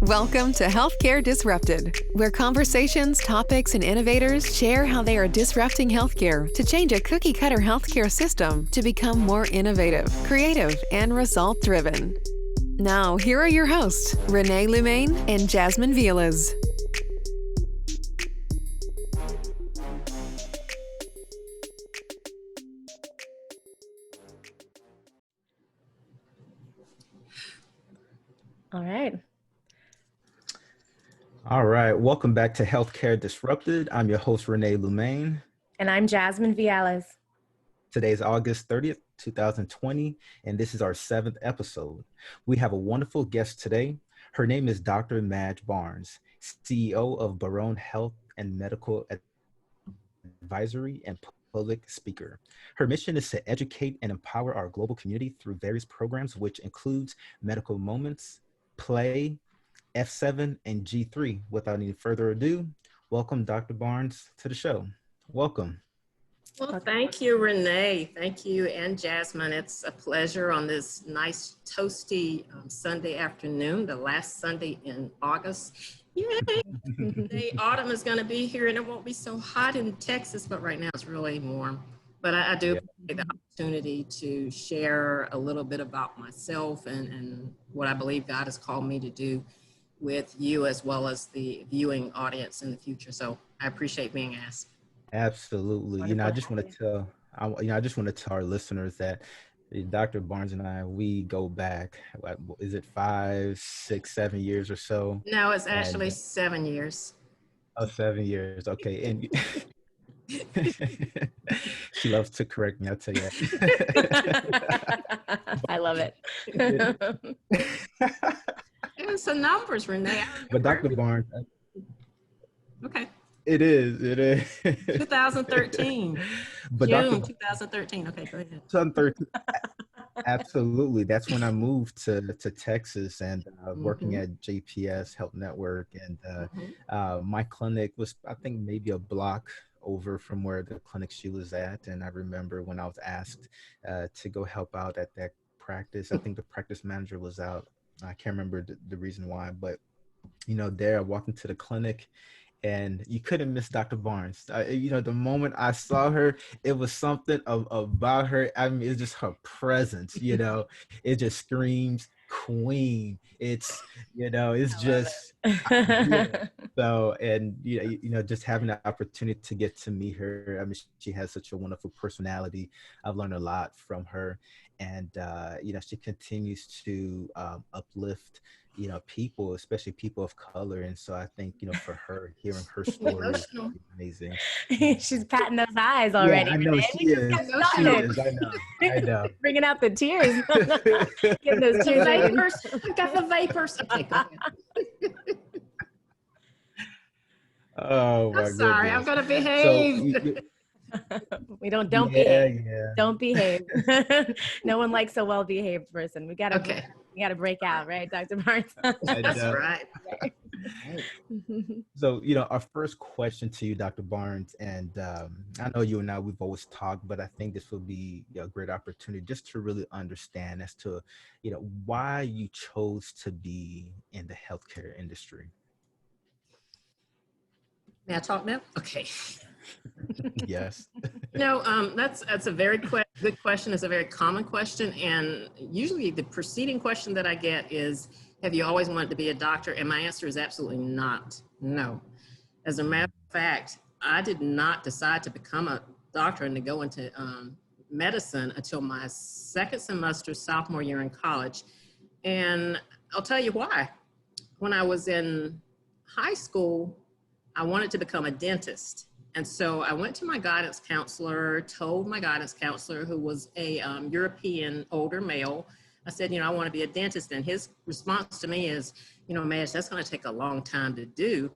Welcome to Healthcare Disrupted, where conversations, topics, and innovators share how they are disrupting healthcare to change a cookie-cutter healthcare system to become more innovative, creative, and result-driven. Now, here are your hosts, Rene, Lumene, and Jasmine, Vializ. All right. Welcome back to Healthcare Disrupted. I'm your host, Rene Lumene. And I'm Jasmine, Vializ. Today's August 30th, 2020, and this is our 7th episode. We have a wonderful guest today. Her name is Dr. Madge Barnes, CEO of Barone Health and Medical Advisory and public speaker. Her mission is to educate and empower our global community through various programs, which includes Medical Moments, Play, F7, and G3. Without any further ado, welcome Dr. Barnes to the show. Welcome. Well, thank you, Renee. Thank you, and Jasmine. It's a pleasure on this nice, toasty Sunday afternoon, the last Sunday in August. Yay! The autumn is going to be here, and it won't be so hot in Texas, but right now it's really warm. But I do appreciate the opportunity to share a little bit about myself and what I believe God has called me to do with you as well as the viewing audience in the future. So I appreciate being asked. Absolutely. I just want to tell our listeners that Dr. Barnes and I, we go back, is it 5, 6, 7 years or so? No, it's actually 7 years. Oh, 7 years. Okay. And she loves to correct me, I'll tell you that. I love it. It's the numbers, Renee. But Dr. Barnes. Okay. It is. 2013. But June 2013. Okay, go ahead. 2013. Absolutely. That's when I moved to Texas and working at JPS Health Network. And my clinic was, I think, maybe a block over from where the clinic she was at. And I remember when I was asked to go help out at that practice, I think the practice manager was out. I can't remember the reason why, but there I walked into the clinic and you couldn't miss Dr. Barnes. The moment I saw her, it was something about her. I mean, it's just her presence, it just screams queen. It's, it's just, so, and, just having the opportunity to get to meet her. I mean, she has such a wonderful personality. I've learned a lot from her. And, she continues to uplift, people, especially people of color. And so I think, for her, hearing her story is amazing. She's patting those eyes already. Yeah, I know she is. I know. Bringing out the tears. Getting those tears. I've got the vapors. Okay, go ahead. Oh, my I'm sorry. goodness. I'm going to behave. So, don't behave. Yeah. Don't behave. No one likes a well-behaved person. We gotta break out, right, Dr. Barnes? That's right. So, our first question to you, Dr. Barnes, and I know you and I, we've always talked, but I think this will be a great opportunity just to really understand as to, why you chose to be in the healthcare industry. May I talk now? Okay. Yes. That's a very good question. It's a very common question. And usually the preceding question that I get is, have you always wanted to be a doctor? And my answer is absolutely not. No. As a matter of fact, I did not decide to become a doctor and to go into medicine until my second semester, sophomore year in college. And I'll tell you why. When I was in high school, I wanted to become a dentist. And so I went to my guidance counselor, told my guidance counselor, who was a European older male, I said, I want to be a dentist. And his response to me is, Madge, that's going to take a long time to do.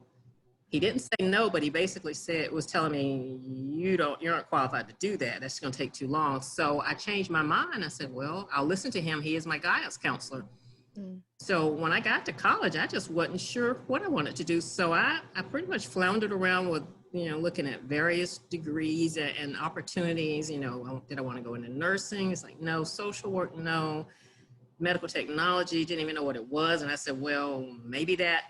He didn't say no, but he basically was telling me, you're not qualified to do that. That's going to take too long. So I changed my mind. I said, well, I'll listen to him. He is my guidance counselor. So when I got to college, I just wasn't sure what I wanted to do. So I pretty much floundered around with, looking at various degrees and opportunities. Did I want to go into nursing? It's like, no. Social work, no. medical technology, didn't even know what it was. And I said, well, maybe that.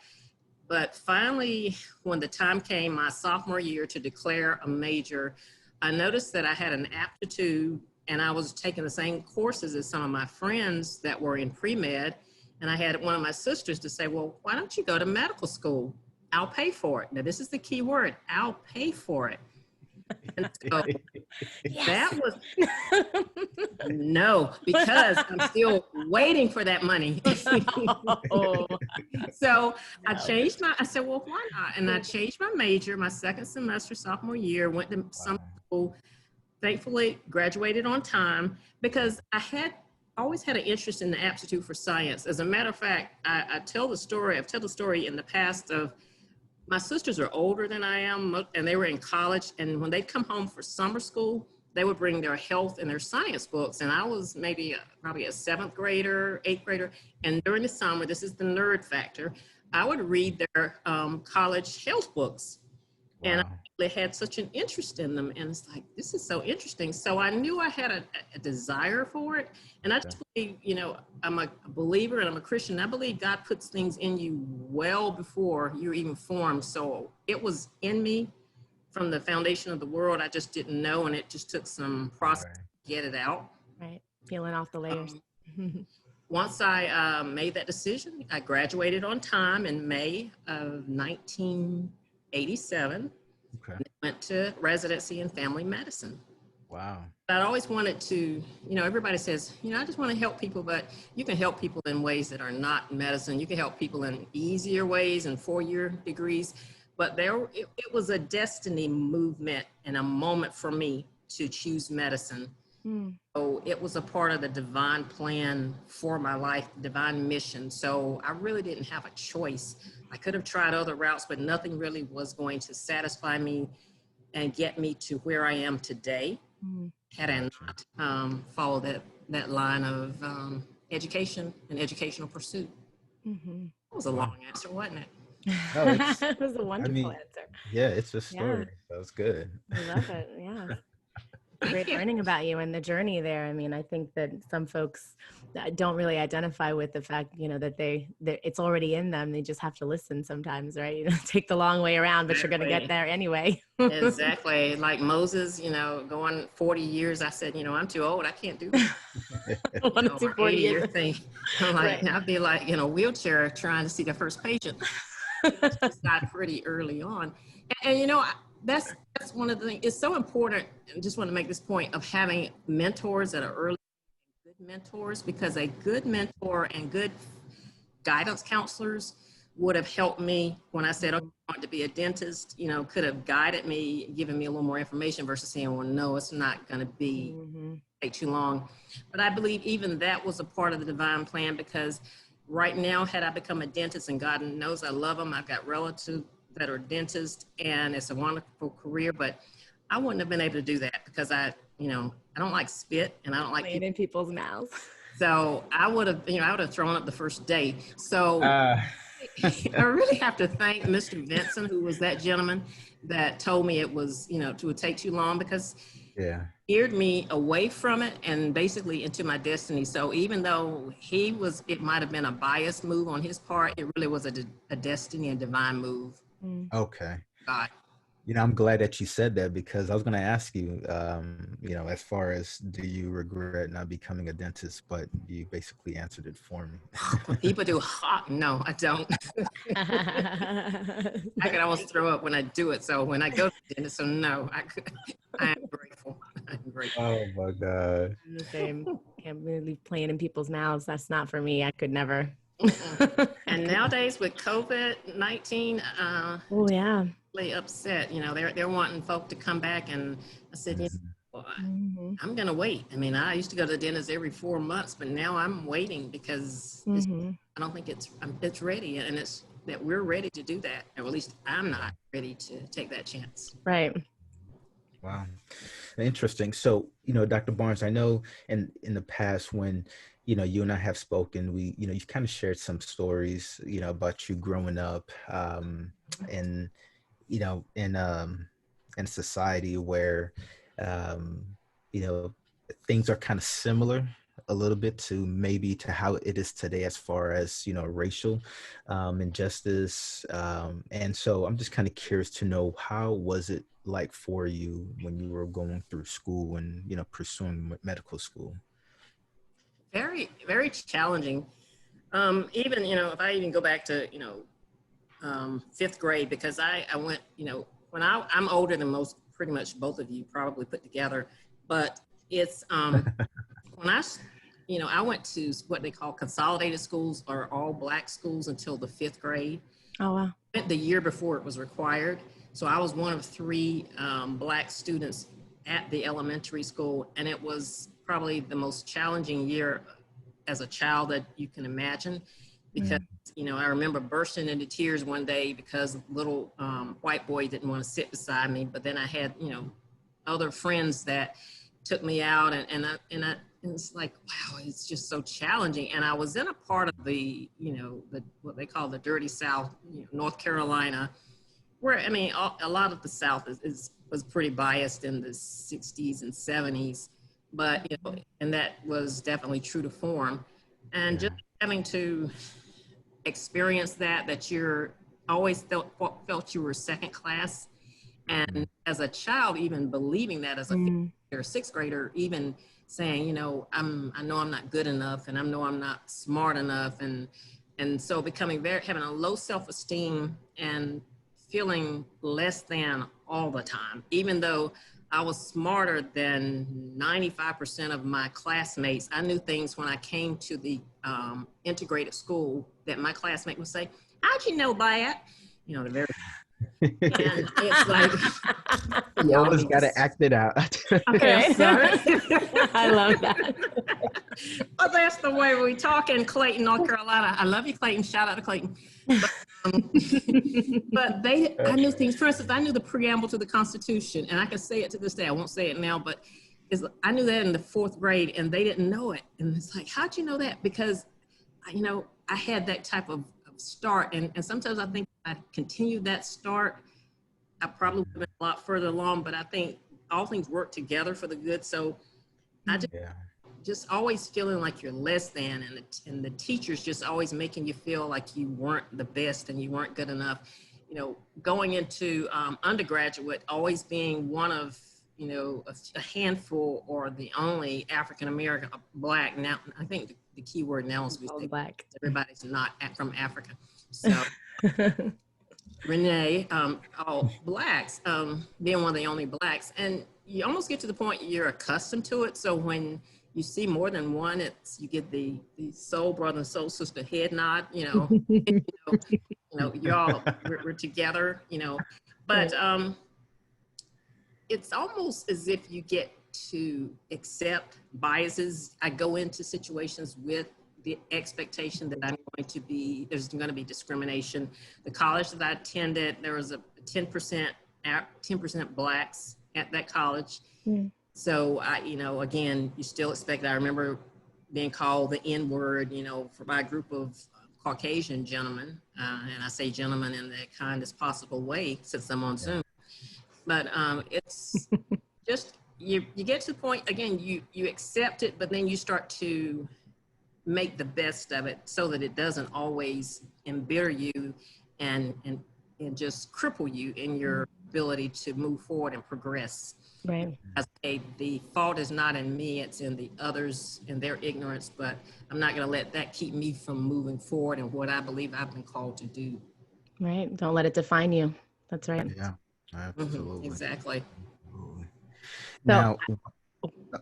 But finally, when the time came my sophomore year to declare a major, I noticed that I had an aptitude, and I was taking the same courses as some of my friends that were in pre-med. And I had one of my sisters to say, well, why don't you go to medical school? I'll pay for it. Now, this is the key word, I'll pay for it. And so that was no, because I'm still waiting for that money. So I said, well, why not? And I changed my major, my second semester, sophomore year, went to summer school, thankfully graduated on time, because I had always had an interest in the aptitude for science. As a matter of fact, I've told the story in the past of my sisters are older than I am, and they were in college. And when they'd come home for summer school, they would bring their health and their science books. And I was probably a 7th grader, 8th grader. And during the summer, this is the nerd factor, I would read their college health books. Wow. And I had such an interest in them. And it's like, this is so interesting. So I knew I had a desire for it. And I just believe, I'm a believer and I'm a Christian. I believe God puts things in you well before you're even formed. So it was in me from the foundation of the world. I just didn't know. And it just took some process to get it out. Right. Peeling off the layers. Once I made that decision, I graduated on time in May of 1987. Okay. Went to residency in family medicine. Wow. I always wanted to, everybody says, I just want to help people, but you can help people in ways that are not medicine. You can help people in easier ways and 4-year degrees. But it was a destiny movement and a moment for me to choose medicine. So it was a part of the divine plan for my life, divine mission. So I really didn't have a choice. I could have tried other routes, but nothing really was going to satisfy me and get me to where I am today had I not followed that line of education and educational pursuit. That was a long answer, wasn't it? No, it was a wonderful answer. Yeah, it's a story. That was good. I love it. Yeah. Great learning about you and the journey there. I mean, I think that some folks don't really identify with the fact, that it's already in them. They just have to listen sometimes, right? Take the long way around, but you're going to get there anyway. Exactly. Like Moses, going 40 years, I said, I'm too old. I can't do that. 40 years thing. I'm like, I'd be like in a wheelchair trying to see the first patient. Just got pretty early on. And that's one of the things. It's so important. I just want to make this point of having mentors that are early, good mentors, because a good mentor and good guidance counselors would have helped me when I said, I want to be a dentist, could have guided me, given me a little more information versus saying, well, no, it's not going to be take too long. But I believe even that was a part of the divine plan, because right now, had I become a dentist, and God knows I love them, I've got relatives that are dentists, and it's a wonderful career, but I wouldn't have been able to do that because I don't like spit and I don't like in people's mouths. So I would have thrown up the first day. So I really have to thank Mr. Vinson, who was that gentleman that told me it was, it would take too long, because steered me away from it and basically into my destiny. So even though it might have been a biased move on his part, it really was a destiny and divine move. Okay. God. I'm glad that you said that, because I was going to ask you, as far as, do you regret not becoming a dentist, but you basically answered it for me. People do. No, I don't. I can almost throw up when I do it. So when I go to the dentist, so no, I am grateful. I'm grateful. Oh my God. I'm the same. Can't really playing in people's mouths. That's not for me. I could never. And nowadays with COVID-19, really upset. They're wanting folk to come back, and I said, I'm gonna wait. I mean, I used to go to the dentist every 4 months, but now I'm waiting because I don't think it's ready, and it's that we're ready to do that, or at least I'm not ready to take that chance. Right. Wow. Interesting. So, Dr. Barnes, I know in the past when you and I have spoken, you've kind of shared some stories, about you growing up, in society where, things are kind of similar, a little bit to maybe to how it is today as far as, you know, racial injustice. And so I'm just kind of curious to know, how was it like for you when you were going through school and, you know, pursuing medical school? Very, very challenging. Even, you know, if I even go back to, you know, fifth grade, because I went, you know, when I'm older than most, pretty much both of you probably put together, but it's, when you know, I went to what they call consolidated schools, or all black schools, until the fifth grade. Oh, wow. I went the year before it was required. So I was one of 3 black students at the elementary school, and it was probably the most challenging year as a child that you can imagine, because you know, I remember bursting into tears one day because little white boy didn't want to sit beside me, but then I had, you know, other friends that took me out, and it's like, wow, it's just so challenging. And I was in a part of the, you know, what they call the dirty South, you know, North Carolina, where, I mean, a lot of the South was pretty biased in the 60s and 70s, but, you know, and that was definitely true to form. And just having to experience that you're always felt you were second class. And as a child, even believing that as a 5th or 6th grader, even saying, you know, I know I'm not good enough, and I know I'm not smart enough. And so having a low self-esteem and feeling less than all the time, even though I was smarter than 95% of my classmates. I knew things when I came to the integrated school that my classmate would say, "How'd you know that?" You know, the very, and it's like, you always got to act it out. Okay. sorry. I love that. Well, that's the way we talk in Clayton, North Carolina. I love you, Clayton. Shout out to Clayton. But I knew things. For instance, I knew the preamble to the Constitution, and I can say it to this day. I won't say it now, but I knew that in the 4th grade, and they didn't know it. And it's like, how'd you know that? Because, you know, I had that type of start, and sometimes I think if I continued that start, I probably would have been a lot further along. But I think all things work together for the good. So I just always feeling like you're less than, and the teachers just always making you feel like you weren't the best and you weren't good enough. You know, going into undergraduate, always being one of, you know, a handful or the only African-American, black. Now, I think the key word now is black. Everybody's not from Africa. So Rene, all blacks, being one of the only blacks. And you almost get to the point you're accustomed to it. So when you see more than one, you get the soul brother and soul sister head nod, you know, we're together, you know, but it's almost as if you get to accept biases. I go into situations with the expectation that there's going to be discrimination. The college that I attended, there was a 10% blacks at that college. So you know, again, you still expect. I remember being called the N-word, you know, by a group of Caucasian gentlemen, and I say gentlemen in the kindest possible way since I'm on Zoom. But it's just you get to the point again. You accept it, but then you start to make the best of it so that it doesn't always embitter you and just cripple you in your ability to move forward and progress. Right. The fault is not in me, it's in the others and their ignorance, but I'm not going to let that keep me from moving forward and what I believe I've been called to do. Right. Don't let it define you. That's right. Yeah, absolutely. Exactly. Now,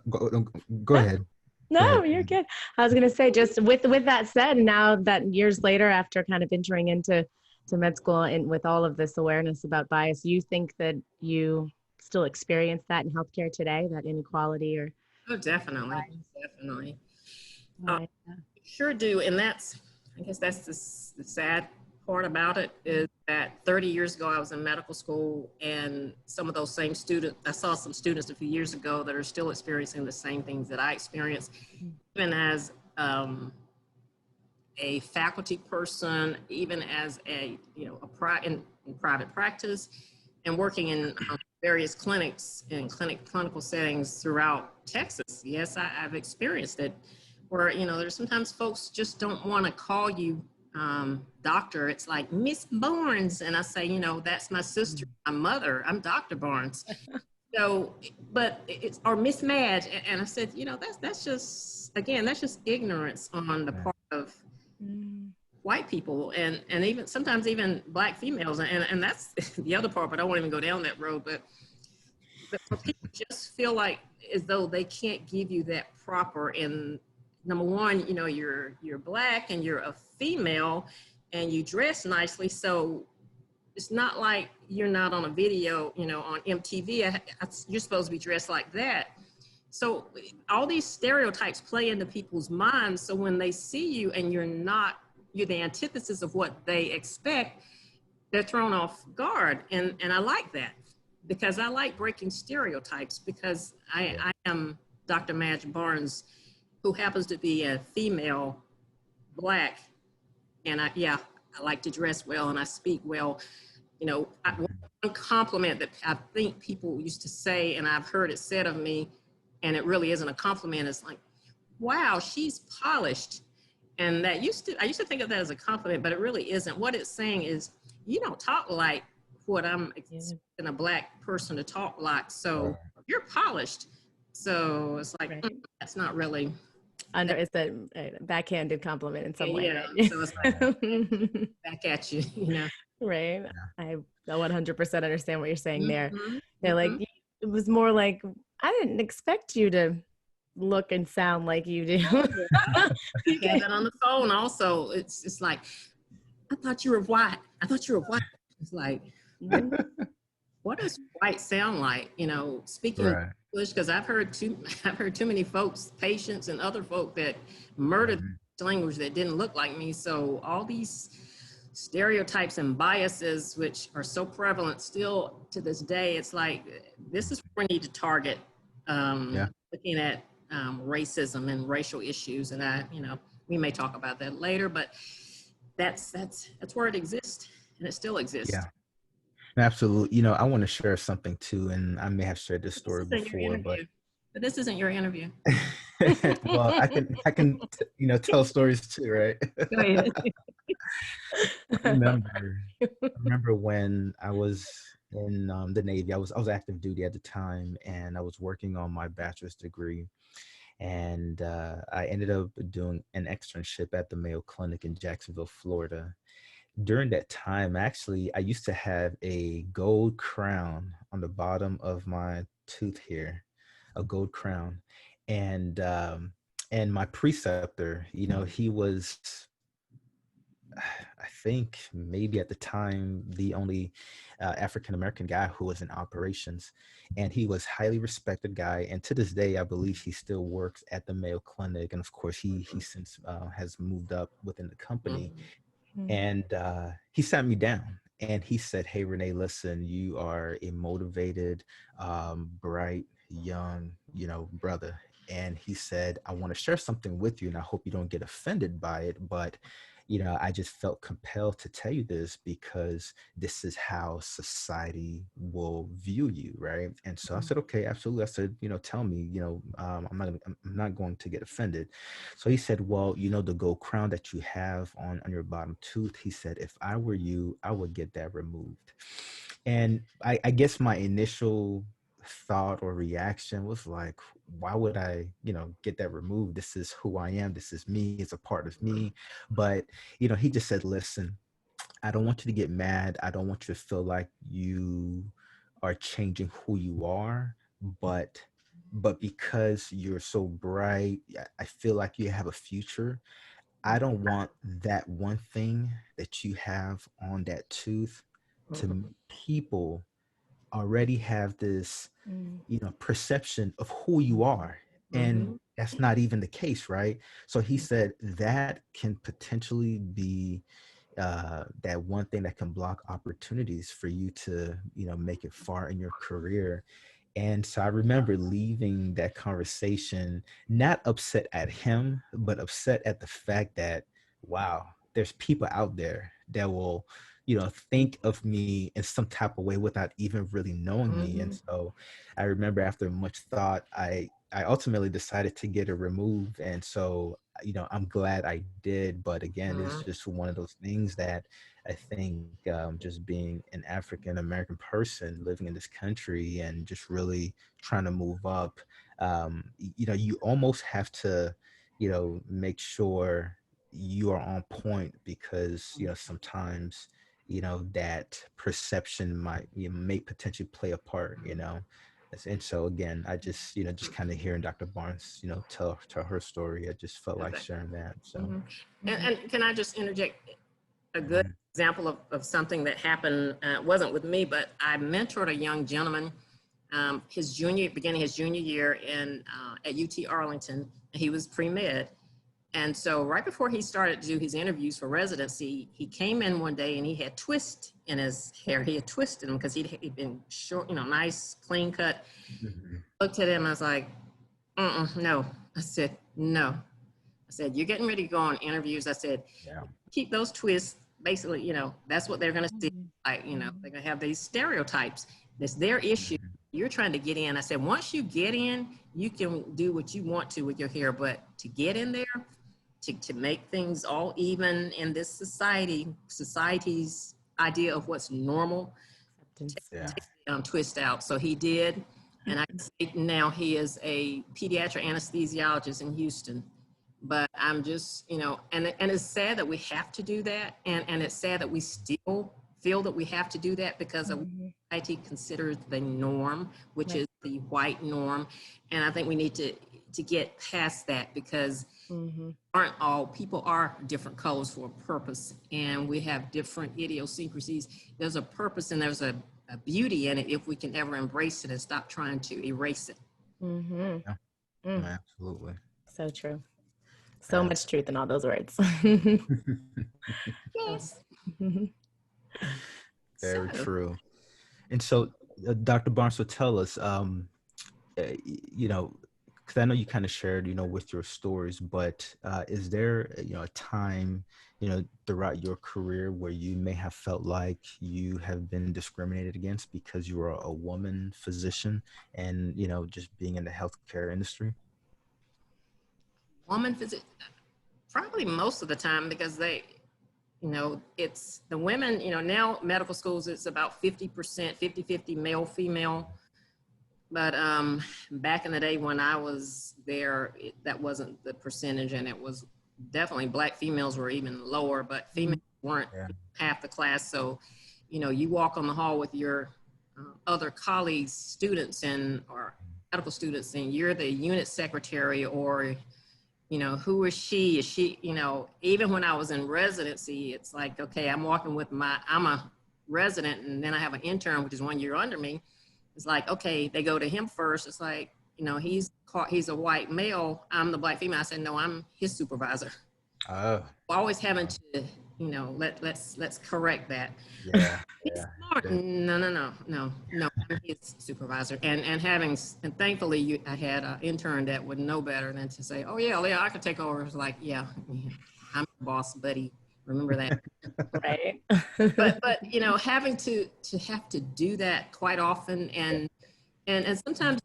go ahead. No, you're good. I was going to say, just with that said, now that years later, after kind of entering into med school and with all of this awareness about bias, you think that you still experience that in healthcare today, that inequality or? Oh, definitely. Definitely. Right. Sure do. And I guess that's the sad part about it, is that 30 years ago, I was in medical school, and some of those same students, I saw some students a few years ago that are still experiencing the same things that I experienced, even as a faculty person, even as in private practice, and working in various clinics and clinical settings throughout Texas. Yes, I've experienced it. Or, you know, there's sometimes folks just don't want to call you doctor. It's like Miss Barnes. And I say, you know, that's my sister, my mother. I'm Dr. Barnes. So, but it's, or Miss Madge. And I said, you know, that's just, again, that's just ignorance on the part of white people and even sometimes even Black females. And that's the other part, but I won't even go down that road. But people just feel like as though they can't give you that proper. And number one, you know, you're Black and you're a female and you dress nicely. So it's not like you're not on a video, you know, on MTV. You're supposed to be dressed like that. So all these stereotypes play into people's minds. So when they see you and you're the antithesis of what they expect, they're thrown off guard. And I like that, because I like breaking stereotypes, because I am Dr. Madge Barnes, who happens to be a female, Black, and I like to dress well and I speak well. You know, one compliment that I think people used to say, and I've heard it said of me, and it really isn't a compliment, it's like, wow, she's polished. And that I used to think of that as a compliment, but it really isn't. What it's saying is, you don't talk like what I'm expecting a Black person to talk like, so you're polished. So it's like, that's not really. It's a backhanded compliment in some way. Yeah, right? so it's like back at you, you know. Right. I 100% understand what you're saying there. Mm-hmm. Like, it was more like, I didn't expect you to look and sound like you do. You get that on the phone also. It's like, I thought you were white. It's like, what does white sound like? You know, speaking English, because I've heard too many folks, patients and other folk that murdered language that didn't look like me. So all these stereotypes and biases, which are so prevalent still to this day, it's like, this is where we need to target looking at racism and racial issues. And we may talk about that later, but that's where it exists, and it still exists. Yeah, absolutely. You know, I want to share something too, and I may have shared this story before, but this isn't your interview. Well, I can tell stories too, right? Go ahead. I remember when I was in the Navy. I was active duty at the time, and I was working on my bachelor's degree, and I ended up doing an externship at the Mayo Clinic in Jacksonville, Florida. During that time, actually, I used to have a gold crown on the bottom of my tooth here, a gold crown, and my preceptor, he was, I think maybe at the time, the only African-American guy who was in operations, and he was highly respected guy. And to this day, I believe he still works at the Mayo Clinic. And of course, he since has moved up within the company. And he sat me down and he said, "Hey, Rene, listen, you are a motivated, bright, young, brother." And he said, "I want to share something with you, and I hope you don't get offended by it, but I just felt compelled to tell you this because this is how society will view you, right?" And so I said, "Okay, absolutely." I said, "Tell me, I'm not going to get offended." So he said, "Well, the gold crown that you have on your bottom tooth," he said, "if I were you, I would get that removed." And I guess my initial thought or reaction was like, why would I, get that removed? This is who I am. This is me. It's a part of me. But, he just said, "Listen, I don't want you to get mad. I don't want you to feel like you are changing who you are, but because you're so bright, I feel like you have a future. I don't want that one thing that you have on that tooth to people already have this, perception of who you are. And that's not even the case, right?" So he said that can potentially be that one thing that can block opportunities for you to, make it far in your career. And so I remember leaving that conversation, not upset at him, but upset at the fact that, wow, there's people out there that will, think of me in some type of way without even really knowing me. And so I remember after much thought, I I ultimately decided to get it removed. And so, I'm glad I did. But again, it's just one of those things that I think just being an African American person living in this country and just really trying to move up, you almost have to, make sure you are on point because, sometimes, that perception may potentially play a part, and so again, I just kind of hearing Dr. Barnes, tell her story. I just felt like sharing that. So, and can I just interject a good Mhm. example of something that happened? Wasn't with me, but I mentored a young gentleman, beginning his junior year at UT Arlington. He was pre-med. And so right before he started to do his interviews for residency, he came in one day and he had twist in his hair. He had twisted them because he'd been short, nice, clean cut. Mhm. Looked at him, I was like, no. I said, no. I said, you're getting ready to go on interviews. I said, Yeah. keep those twists. Basically, that's what they're going to see. Like, they're going to have these stereotypes. It's their issue. Mhm. You're trying to get in. I said, once you get in, you can do what you want to with your hair. But to get in there, to make things all even in this society's idea of what's normal, Yeah. twist out. So he did. And I can say now he is a pediatric anesthesiologist in Houston. But I'm just, and it's sad that we have to do that. And it's sad that we still feel that we have to do that because of society considers the norm, which is the white norm. And I think we need to get past that because people are different colors for a purpose, and we have different idiosyncrasies. There's a purpose and there's a beauty in it if we can ever embrace it and stop trying to erase it. Yeah. Absolutely. So true. So much truth in all those words. Yes. Very true. And so, Dr. Barnes, so tell us, because I know you kind of shared, with your stories, but is there, a time, throughout your career where you may have felt like you have been discriminated against because you are a woman physician and, just being in the healthcare industry? Woman physician, probably most of the time because they, it's the women, now medical schools, it's about 50%, 50-50 male, female. But back in the day when I was there, that wasn't the percentage, and it was definitely Black females were even lower, but females weren't half the class. So, you walk on the hall with your other colleagues, students or medical students, and you're the unit secretary or, who is she? Is she, even when I was in residency, it's like, okay, I'm walking with I'm a resident, and then I have an intern, which is 1 year under me. It's like, okay, they go to him first. It's like, he's a white male. I'm the Black female. I said, no, I'm his supervisor. Always having to, let's correct that. Yeah. He's smart. No, I'm his supervisor. And thankfully I had an intern that would know better than to say, oh yeah, I could take over. It's like, yeah, I'm the boss, buddy. Remember that. Right. but having to have to do that quite often and sometimes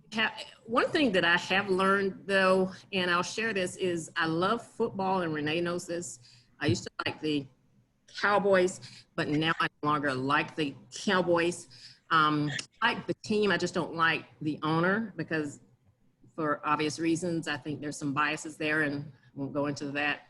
one thing that I have learned though, and I'll share this, is I love football, and Rene knows this. I used to like the Cowboys, but now I no longer like the Cowboys. I like the team, I just don't like the owner because for obvious reasons. I think there's some biases there, and I won't go into that,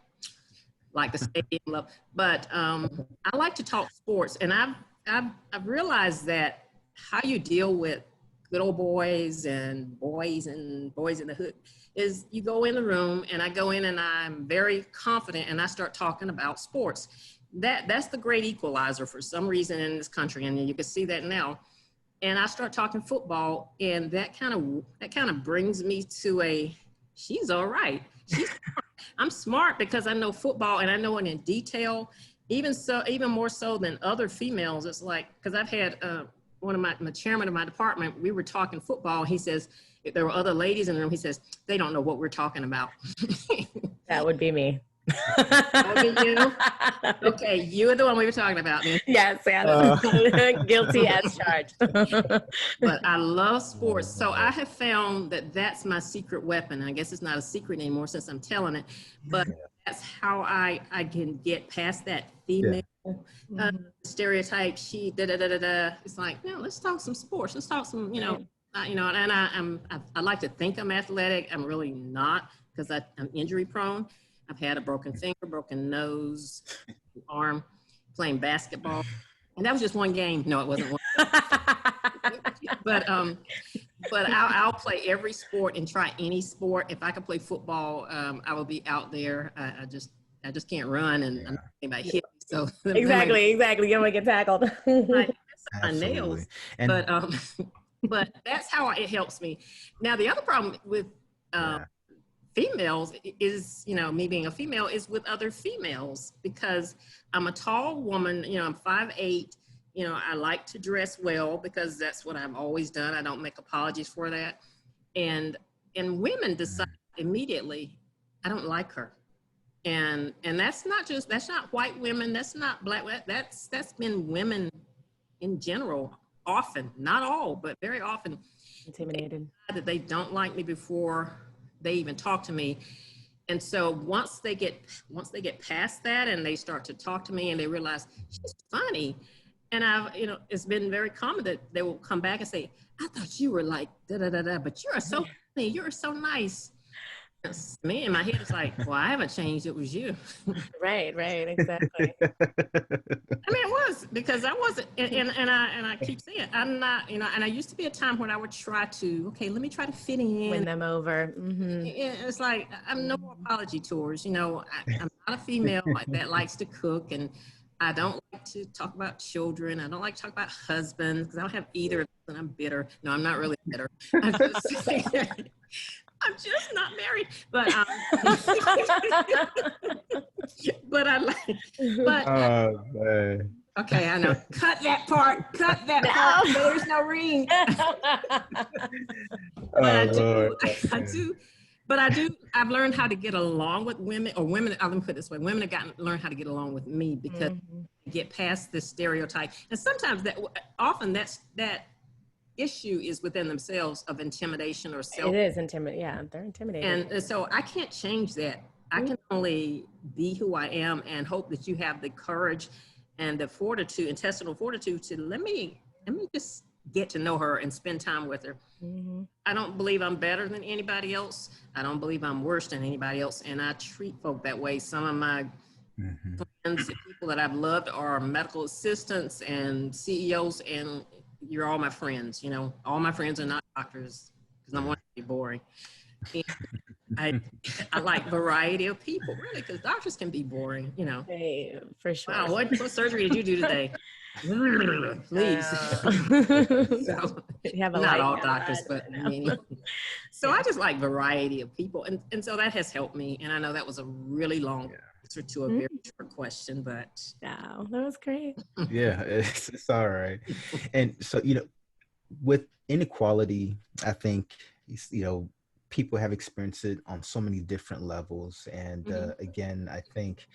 like the stadium love. But I like to talk sports, and I've realized that how you deal with good old boys in the hood is you go in the room, and I go in and I'm very confident, and I start talking about sports. That's the great equalizer for some reason in this country, and you can see that now. And I start talking football, and that kind of brings me to she's all right. She's smart. I'm smart because I know football and I know it in detail, even more so than other females. It's like, because I've had one of my chairman of my department, we were talking football. He says, if there were other ladies in the room, he says, they don't know what we're talking about. That would be me. That would be you? Okay, you are the one we were talking about, man. Yes, guilty as charged. But I love sports. So I have found that that's my secret weapon. I guess it's not a secret anymore since I'm telling it, but that's how I can get past that female stereotype. She da-da-da-da-da. It's like, no, let's talk some sports. Let's talk some, and I like to think I'm athletic. I'm really not, because I'm injury prone. I've had a broken finger, broken nose, arm, playing basketball. And that was just one game. No, it wasn't one. But I'll play every sport and try any sport. If I could play football, I will be out there. I just can't run, and I'm not anybody hit me. So exactly. You don't want to get tackled. My nails. But that's how it helps me. Now, the other problem with females is, me being a female, is with other females, because I'm a tall woman, I'm 5'8", I like to dress well because that's what I've always done. I don't make apologies for that. And women decide immediately, I don't like her. And that's not white women, that's not black, that's been women in general, often, not all, but very often, intimidated, that they don't like me before they even talk to me. And so once they get past that and they start to talk to me and they realize she's funny, and it's been very common that they will come back and say, I thought you were like da da da da, but you're so funny, you're so nice. Me in my head is like, well, I haven't changed, it was you. Right, exactly. It was, because I wasn't, and I keep saying, I'm not, and I used to be a time when I would try to, let me try to fit in. Win them over. It's like, I'm no more apology tours, I'm not a female that likes to cook, and I don't like to talk about children. I don't like to talk about husbands, because I don't have either of them, and I'm bitter. No, I'm not really bitter. I'm just not married, but okay, I know. Cut that part. There's no ring. But I do. I've learned how to get along with women, or women. Let me put it this way: women have learned how to get along with me, because they get past this stereotype. And sometimes often that issue is within themselves of intimidation or self. It is intimidating. Yeah, they're intimidated. And so I can't change that. I can only be who I am and hope that you have the courage and the fortitude, intestinal fortitude, to let me just get to know her and spend time with her. I don't believe I'm better than anybody else. I don't believe I'm worse than anybody else. And I treat folk that way. Some of my friends, people that I've loved, are medical assistants and CEOs, and you're all my friends. All my friends are not doctors, because I want to be boring. And I like variety of people, really, because doctors can be boring, Hey, for sure. Wow, what surgery did you do today? Please. So, not all doctors, but many. So I just like variety of people, and so that has helped me. And I know that was a really long answer to a very short question, but wow, that was great. Yeah, it's all right. And so, with inequality, I think, people have experienced it on so many different levels. And again, I think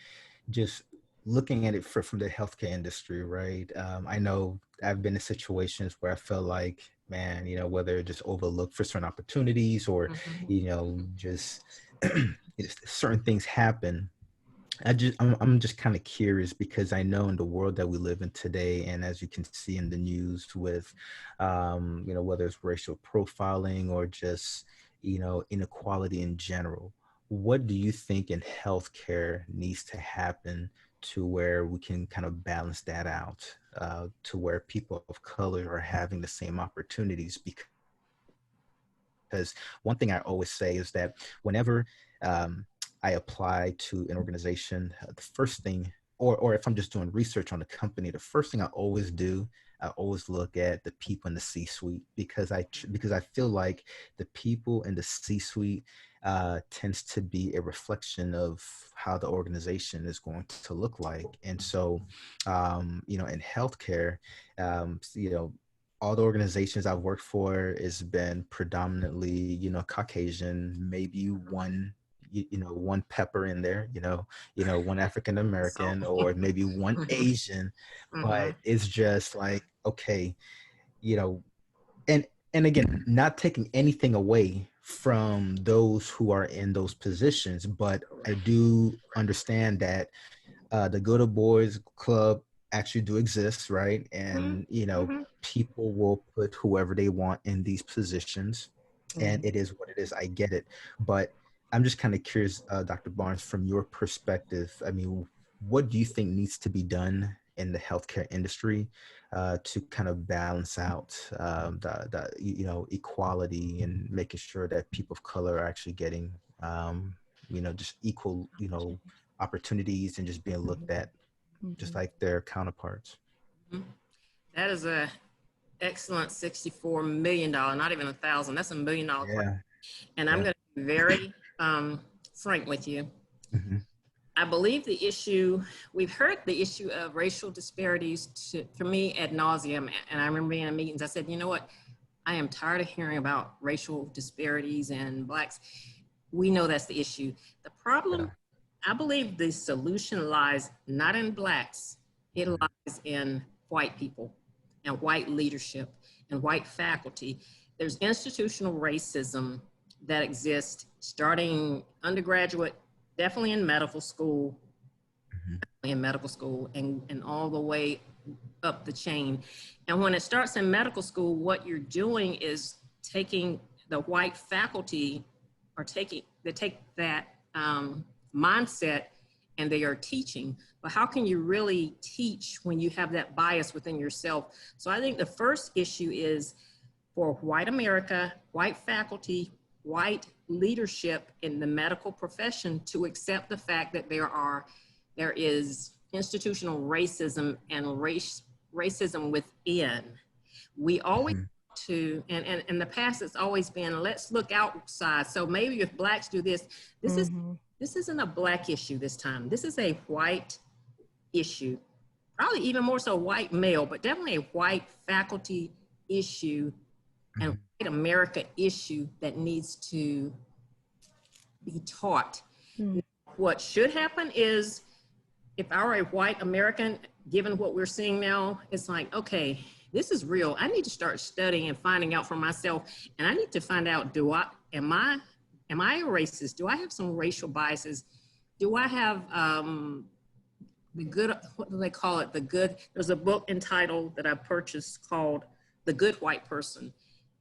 just looking at it from the healthcare industry, right? I know I've been in situations where I feel like, man, whether just overlooked for certain opportunities, or, just certain things happen. I'm just kind of curious, because I know in the world that we live in today, and as you can see in the news with, whether it's racial profiling or just, inequality in general, what do you think in healthcare needs to happen to where we can kind of balance that out, to where people of color are having the same opportunities? Because one thing I always say is that whenever I apply to an organization, the first thing, or if I'm just doing research on a company, the first thing I always look at the people in the C-suite, because I feel like the people in the C-suite tends to be a reflection of how the organization is going to look like. And so, in healthcare, all the organizations I've worked for has been predominantly, Caucasian, maybe one one pepper in there, one African American, or maybe one Asian, but it's just like, okay, and again, not taking anything away from those who are in those positions, but I do understand that the Good Old Boys Club actually do exist, right? And people will put whoever they want in these positions, and it is what it is. I get it, but I'm just kind of curious, Dr. Barnes, from your perspective. I mean, what do you think needs to be done in the healthcare industry to kind of balance out the equality and making sure that people of color are actually getting just equal opportunities and just being looked at just like their counterparts? That is a excellent $64 million, not even 1,000. That's $1 million. Yeah. And I'm going to be very frank with you. I believe the issue, we've heard the issue of racial disparities for me ad nauseum. And I remember being in meetings, I said, you know what? I am tired of hearing about racial disparities and Blacks. We know that's the issue. The problem, I believe the solution lies not in Blacks, it lies in white people and white leadership and white faculty. There's institutional racism that exists starting undergraduate, definitely in medical school, and all the way up the chain. And when it starts in medical school, what you're doing is taking the white faculty, they take that mindset and they are teaching. But how can you really teach when you have that bias within yourself? So I think the first issue is for white America, white faculty, white leadership in the medical profession to accept the fact that there is institutional racism and racism within. We always and in the past it's always been, let's look outside. So maybe if Blacks do this, this isn't a Black issue this time. This is a white issue, probably even more so white male, but definitely a white faculty issue and white America issue that needs to be taught. What should happen is, if I were a white American, given what we're seeing now, it's like, okay, this is real. I need to start studying and finding out for myself. And I need to find out, am I a racist? Do I have some racial biases? Do I have the good, what do they call it? There's a book entitled that I purchased called The Good White Person,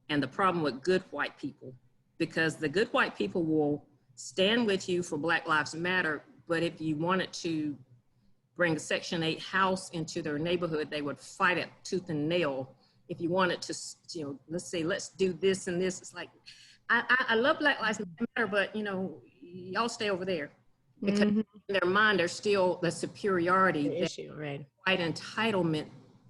and the problem with good white people, because the good white people will stand with you for Black Lives Matter, but if you wanted to bring a Section 8 house into their neighborhood, they would fight it tooth and nail. If you wanted to, let's say, let's do this and this, it's like, I love Black Lives Matter, but y'all stay over there. Because in their mind, there's still the superiority, the issue, right? White entitlement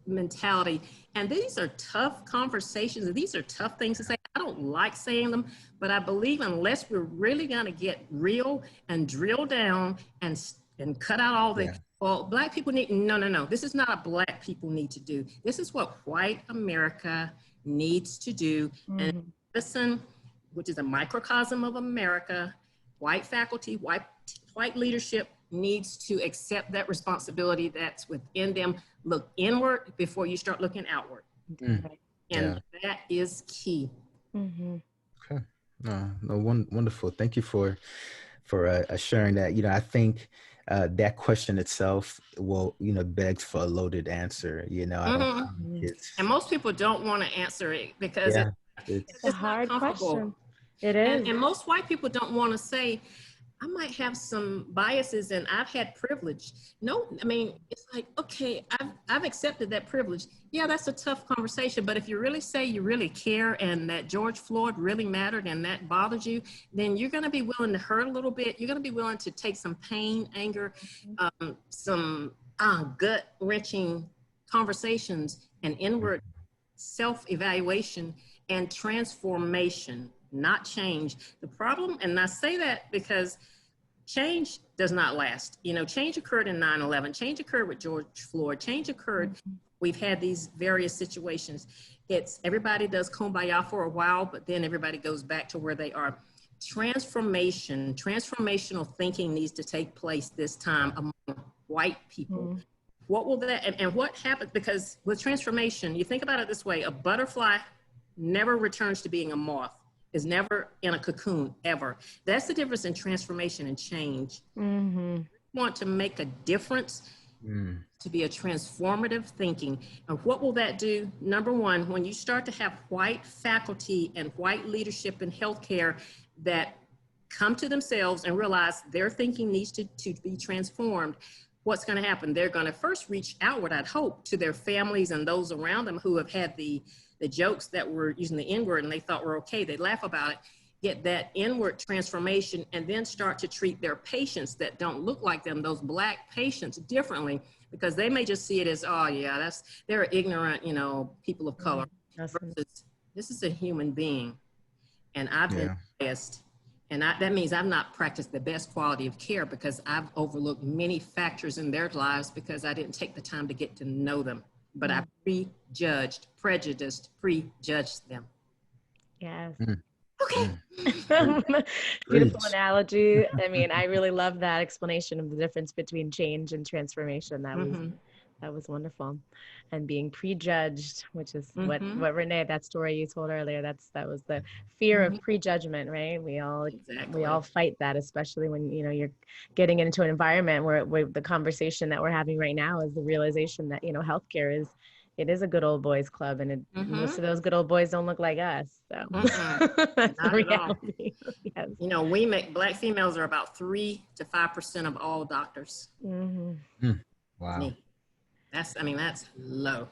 mentality. And these are tough conversations. These are tough things to say. I don't like saying them, but I believe unless we're really going to get real and drill down and cut out all the, well, Black people need, no. This is not a Black people need to do. This is what white America needs to do. And listen, which is a microcosm of America, white faculty, white leadership needs to accept that responsibility that's within them. Look inward before you start looking outward. And that is key. Okay. No, wonderful. Thank you for sharing that. I think that question itself begs for a loaded answer. I don't think and most people don't want to answer it because it's a hard question. It is. And most white people don't want to say, I might have some biases and I've had privilege. No, I mean, it's like, okay, I've accepted that privilege. Yeah, that's a tough conversation. But if you really say you really care and that George Floyd really mattered and that bothers you, then you're going to be willing to hurt a little bit. You're going to be willing to take some pain, anger, some gut-wrenching conversations and inward self-evaluation and transformation. Not change. The problem, and I say that because change does not last. Change occurred in 9/11. Change occurred with George Floyd. Change occurred. We've had these various situations. It's everybody does kumbaya for a while, but then everybody goes back to where they are. transformational thinking needs to take place this time among white people. What will that, and what happens, because with transformation, you think about it this way, a butterfly never returns to being a moth, is never in a cocoon, ever. That's the difference in transformation and change. You want to make a difference, to be a transformative thinking. And what will that do? Number one, when you start to have white faculty and white leadership in healthcare that come to themselves and realize their thinking needs to be transformed, what's going to happen? They're going to first reach outward, I'd hope, to their families and those around them who have had the jokes that were using the N-word and they thought were okay. They laugh about it, get that inward transformation, and then start to treat their patients that don't look like them, those Black patients, differently, because they may just see it as, oh yeah, they're ignorant, you know, people of color. Versus, this is a human being, and I've been biased. And that means I've not practiced the best quality of care because I've overlooked many factors in their lives because I didn't take the time to get to know them. But I prejudged them. Yes. Okay. Beautiful analogy. I mean, I really love that explanation of the difference between change and transformation. That was wonderful. And being prejudged, which is what Rene, that story you told earlier, that was the fear of prejudgment, right? We all fight that, especially when, you know, you're getting into an environment where the conversation that we're having right now is the realization that, you know, healthcare is a good old boys club, and most of those good old boys don't look like us. So that's the reality. Yes. You know, Black females are about 3 to 5% of all doctors. Wow. That's low.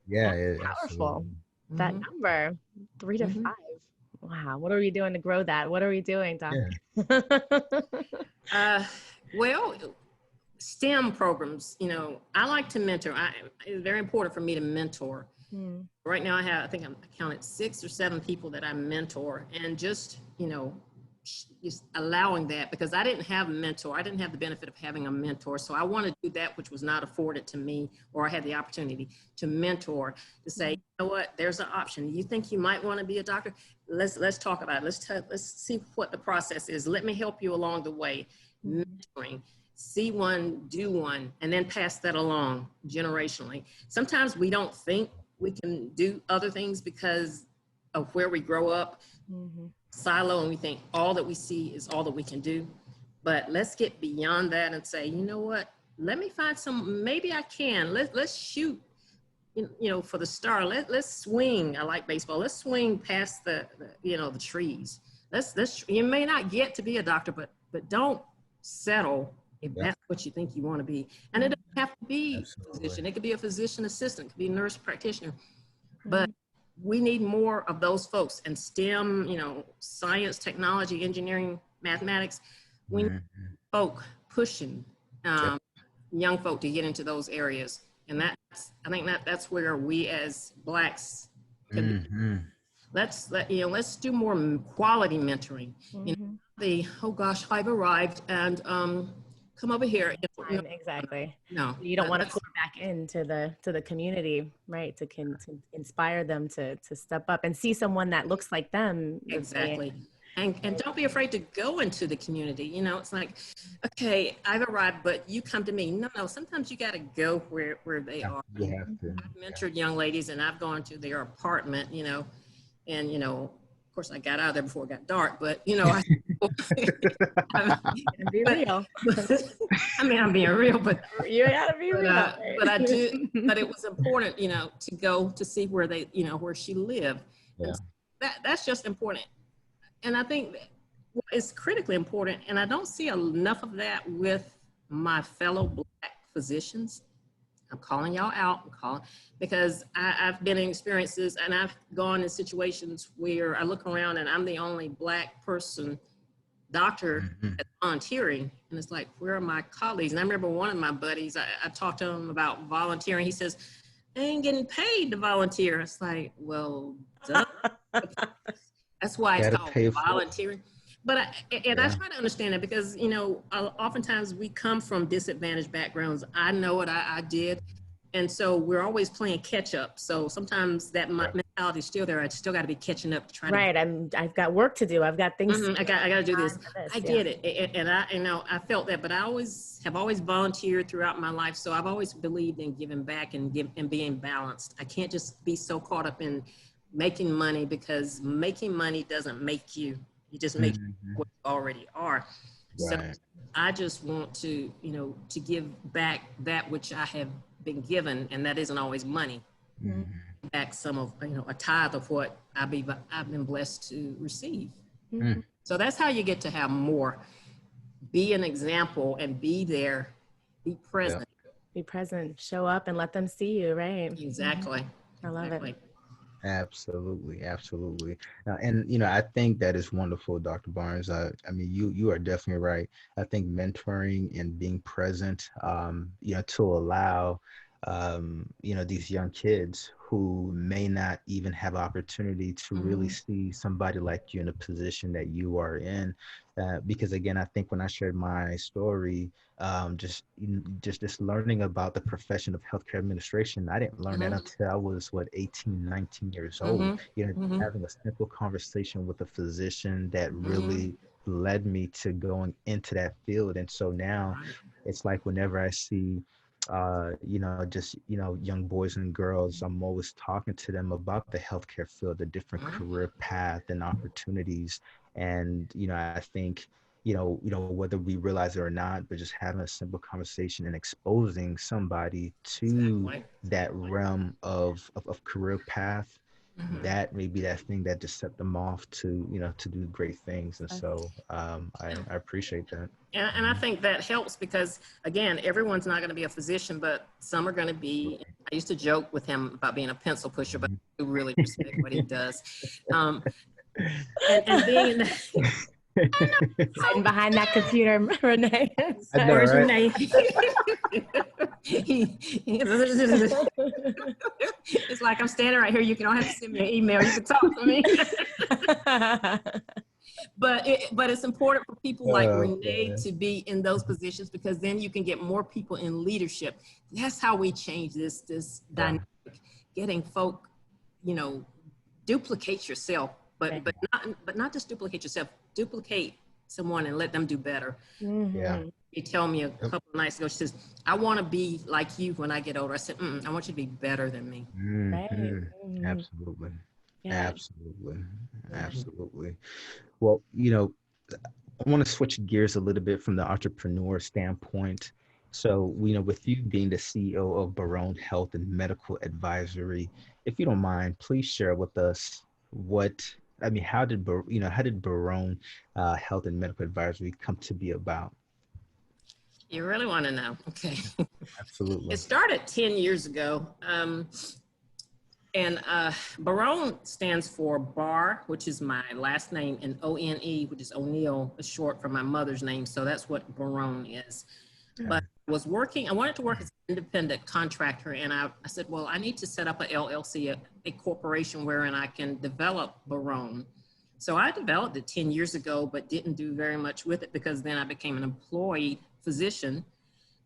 Yeah, that's powerful. That number, 3 to 5. Wow. What are we doing to grow that? What are we doing, Doc? Well, STEM programs, you know, I like to mentor. It's very important for me to mentor. Right now I counted 6 or 7 people that I mentor, and just, you know, just allowing that, because I didn't have a mentor. I didn't have the benefit of having a mentor. So I want to do that which was not afforded to me, or I had the opportunity to mentor, to say, you know what, there's an option. You think you might want to be a doctor? Let's talk about it. Let's see what the process is. Let me help you along the way. Mentoring. See one, do one, and then pass that along generationally. Sometimes we don't think we can do other things because of where we grow up, silo, and we think all that we see is all that we can do. But let's get beyond that and say, you know what, let me find maybe I can. Let's shoot, you know, for the star. Let's swing. I like baseball. Let's swing past the trees. You may not get to be a doctor, but don't settle if that's what you think you want to be. And it doesn't have to be a physician. It could be a physician assistant, it could be a nurse practitioner. But we need more of those folks. And STEM, you know, science, technology, engineering, mathematics, we need folk pushing young folk to get into those areas. And I think that's where we as Blacks can let's do more quality mentoring. You know, oh gosh, I've arrived, and come over here. You know, exactly. No, you don't want to pour back into the community, right? To inspire them to step up and see someone that looks like them. Exactly. And don't be afraid to go into the community. You know, it's like, okay, I've arrived, but you come to me. No, sometimes you got to go where they are. You have to. I've mentored young ladies, and I've gone to their apartment, you know, and, you know, of course I got out of there before it got dark, but, you know, be real. I mean, I'm being real, but you gotta be real. But I do, but it was important, you know, to go to see where they, you know, where she lived. Yeah. That's just important. And I think it's critically important, and I don't see enough of that with my fellow Black physicians. I'm calling y'all out, because I've been in experiences, and I've gone in situations where I look around and I'm the only Black person, doctor, that's volunteering. And it's like, where are my colleagues? And I remember one of my buddies, I talked to him about volunteering. He says, I ain't getting paid to volunteer. It's like, well, duh. That's why it's called volunteering. But I try to understand it, because, you know, oftentimes we come from disadvantaged backgrounds. I know it, I did. And so we're always playing catch up. So sometimes that mentality is still there. I still got to be catching up to try to. I've got work to do. I've got things. I got to do this. I get it. And I felt that, but I have always volunteered throughout my life. So I've always believed in giving back and being balanced. I can't just be so caught up in making money, because making money doesn't make you. You just make what you already are. So I just want to, to give back that which I have been given, and that isn't always money. Back some of, a tithe of what I've been blessed to receive. So that's how you get to have more. Be an example and be there, be present. Be present, show up and let them see you, right? Exactly. I love it. Absolutely. And, I think that is wonderful, Dr. Barnes. I mean, you are definitely right. I think mentoring and being present, to allow, these young kids who may not even have opportunity to really see somebody like you in a position that you are in. Because again, I think when I shared my story, just learning about the profession of healthcare administration, I didn't learn that until I was 18, 19 years old. Having a simple conversation with a physician that really led me to going into that field. And so now it's like whenever I see young boys and girls, I'm always talking to them about the healthcare field, the different career path and opportunities. And, I think, whether we realize it or not, but just having a simple conversation and exposing somebody to that realm of career path, that may be that thing that just set them off to, to do great things. And so I appreciate that. And I think that helps because, again, everyone's not going to be a physician, but some are going to be. I used to joke with him about being a pencil pusher, but I do really respect what he does. And being in the, sitting behind that computer, Rene. Where's Rene? It's like I'm standing right here. You don't have to send me an email. You can talk to me. But it's important for people like Rene to be in those positions, because then you can get more people in leadership. That's how we change this dynamic. Getting folk, duplicate yourself, but not just duplicate yourself. Duplicate someone and let them do better. She told me a couple of nights ago, she says, I want to be like you when I get older. I said, I want you to be better than me. Absolutely. Absolutely. Well, I want to switch gears a little bit from the entrepreneur standpoint. So, with you being the CEO of Barone Health and Medical Advisory, if you don't mind, please share with us how did Barone Health and Medical Advisory come to be about? You really want to know? Okay. Absolutely. It started 10 years ago. And Barone stands for Bar, which is my last name, and O-N-E, which is O'Neill, is short for my mother's name. So that's what Barone is. But I wanted to work as an independent contractor. And I said, well, I need to set up a LLC, a corporation wherein I can develop Barone. So I developed it 10 years ago, but didn't do very much with it because then I became an employed physician.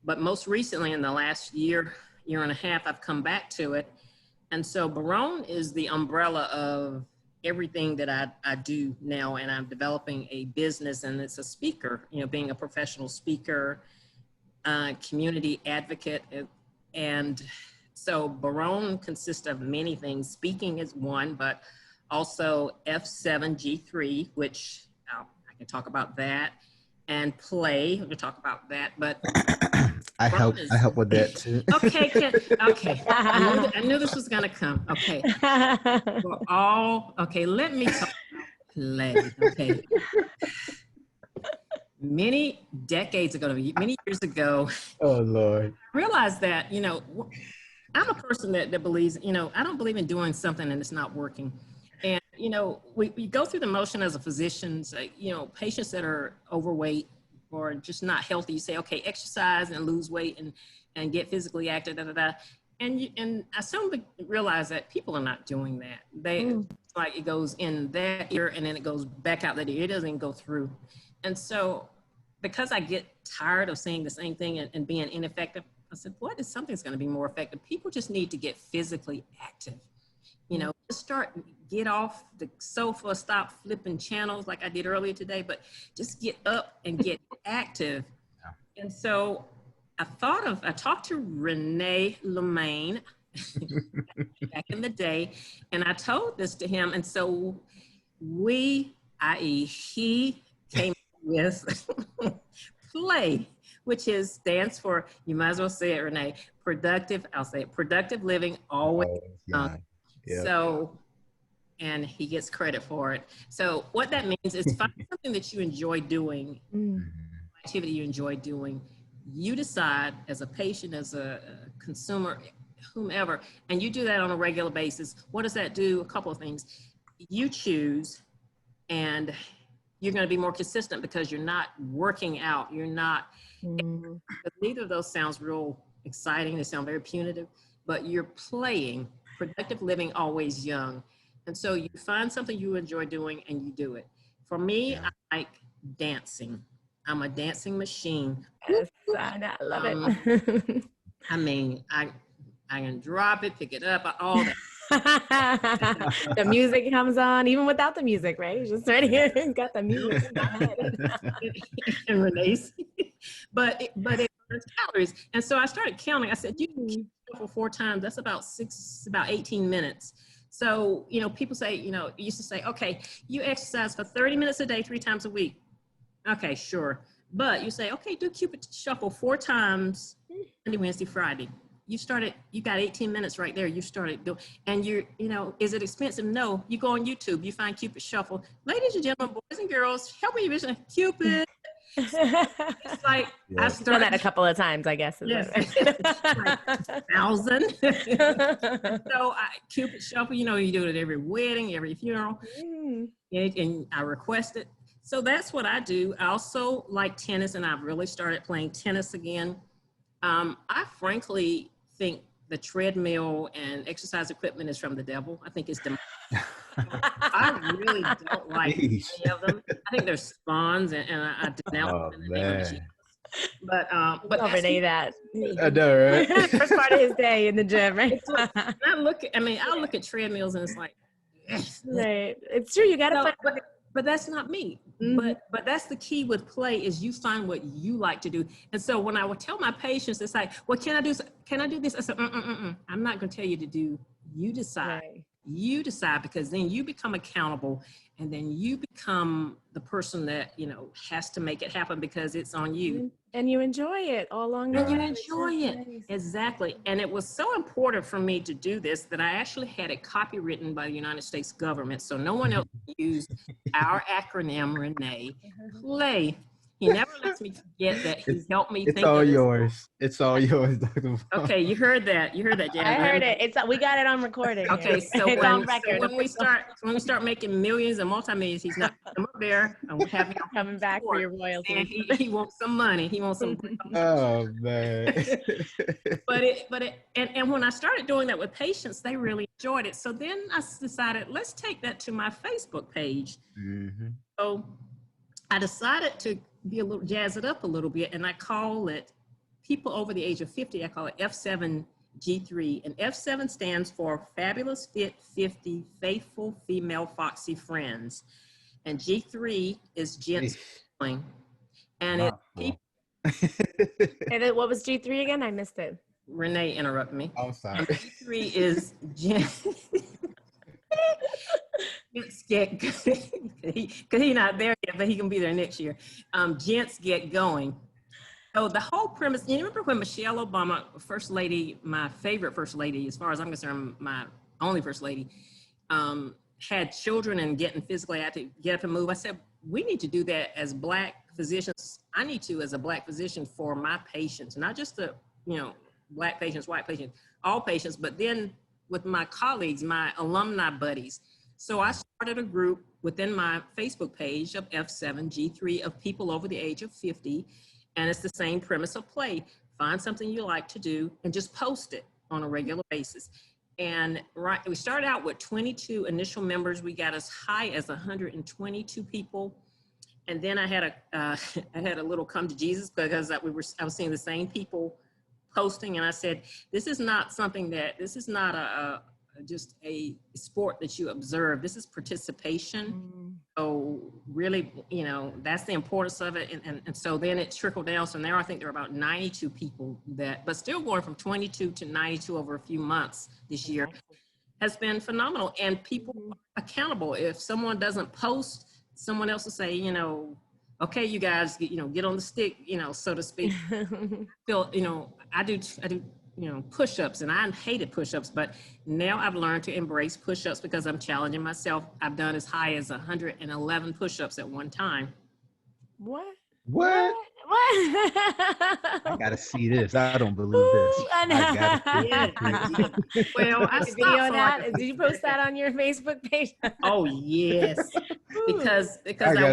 But most recently, in the last year and a half, I've come back to it. And so Barone is the umbrella of everything that I do now. And I'm developing a business, and it's a speaker, being a professional speaker, community advocate. And so Barone consists of many things. Speaking is one, but also F7G3, which I can talk about that, and play. We can talk about that, but I help with that too. Okay. I knew this was gonna come. Okay. Let me talk about play. Okay. Many decades ago, many years ago. Oh Lord. I realized that, I'm a person that believes, I don't believe in doing something and it's not working. And, we go through the motion as a physician, patients that are overweight or just not healthy, you say, okay, exercise and lose weight and get physically active, And I soon realized that people are not doing that. It's like it goes in that ear and then it goes back out that ear. It doesn't go through. And so because I get tired of saying the same thing and being ineffective, I said, what is something that's going to be more effective? People just need to get physically active. You know, just get off the sofa, stop flipping channels like I did earlier today, but just get up and get active. Yeah. And so I talked to Rene Lumene back in the day, and I told this to him. And so he came with play, which stands for, you might as well say it, Rene, productive, I'll say it, productive living, always young. Yep. So, and he gets credit for it. So what that means is find something that you enjoy doing, activity you enjoy doing. You decide as a patient, as a consumer, whomever, and you do that on a regular basis. What does that do? A couple of things. You choose, and you're going to be more consistent because you're not working out. You're not, neither of those sounds real exciting. They sound very punitive, but you're playing. Productive living, always young. And so you find something you enjoy doing and you do it. For me, I like dancing. I'm a dancing machine. Yes, I love it. I mean, I can drop it, pick it up, all that. The music comes on, even without the music, right? You're just right here, got the music in my head. And Renee's. But it burns calories. And so I started counting. I said, you can keep for 4 times. That's about 18 minutes. So, you know, people say, you know, used to say, okay, you exercise for 30 minutes a day, 3 times a week. Okay, sure. But you say, okay, do Cupid Shuffle 4 times, Monday, Wednesday, Friday. You got 18 minutes right there. You started doing, and you know, is it expensive? No. You go on YouTube, you find Cupid Shuffle. Ladies and gentlemen, boys and girls, help me vision Cupid. It's like, I started that a couple of times, I guess. Yes. Like 1,000. So Cupid Shuffle, you know, you do it at every wedding, every funeral, and I request it. So that's what I do. I also like tennis, and I've really started playing tennis again. I frankly think the treadmill and exercise equipment is from the devil. I think it's demonic. I really don't like any of them. I think they're spawns, and I denounce them in the name of Jesus. But don't Rene that. I know, right? First part of his day in the gym, right? I look at treadmills, and it's like, yes. Right. It's true. You got to find. But that's not me. But that's the key with play, is you find what you like to do. And so when I would tell my patients, it's like, well, can I do this? I said, I'm not going to tell you to do. You decide. Right. You decide, because then you become accountable, and then you become the person that, you know, has to make it happen because it's on you. And you enjoy it all along the way. And you enjoy it. Exactly. And it was so important for me to do this that I actually had it copywritten by the United States government. So no one else used our acronym, Rene. Play. He never lets me forget that. He helped me think. It's all yours. It's all yours, Dr. Barnes. Okay, you heard that. You heard that, Jasmine. I heard it. We got it on recording. Okay, so when we start making millions and multi-millions, he's not come up there and we're having coming back for your royalties. And he wants some money. He wants some. Oh man. And when I started doing that with patients, they really enjoyed it. So then I decided, let's take that to my Facebook page. So I decided to jazz it up a little bit, and I call it, people over the age of 50, I call it F7G3. And F7 stands for Fabulous Fit 50 Faithful Female Foxy Friends. And G3 is Gents Going. And And what was G3 again? I missed it. Rene interrupted me. I'm sorry. And G3 is Gents. Because he's not there yet, but he can be there next year. Gents get going. So the whole premise, you remember when Michelle Obama, first lady, my favorite first lady, as far as I'm concerned, my only first lady, had children and getting physically active, get up and move. I said, we need to do that as Black physicians. I need to, as a Black physician, for my patients, not just the, you know, Black patients, white patients, all patients, but then with my colleagues, my alumni buddies. So I started a group within my Facebook page of F7G3 of people over the age of 50. And it's the same premise of play. Find something you like to do and just post it on a regular basis. And we started out with 22 initial members. We got as high as 122 people. And then I had a little come to Jesus, because I was seeing the same people posting, and I said, this is not just a sport that you observe. This is participation. So really, that's the importance of it. And so then it trickled down. So now I think there are about 92 people but still going from 22 to 92 over a few months this year has been phenomenal. And people are accountable. If someone doesn't post, someone else will say, okay, you guys, get on the stick, so to speak. I do push-ups, and I hated push-ups, but now I've learned to embrace push-ups because I'm challenging myself. I've done as high as 111 push-ups at one time. What? I gotta see this. I don't believe this. I gotta see it. Well, I video that. Did you post that on your Facebook page? Oh yes, because I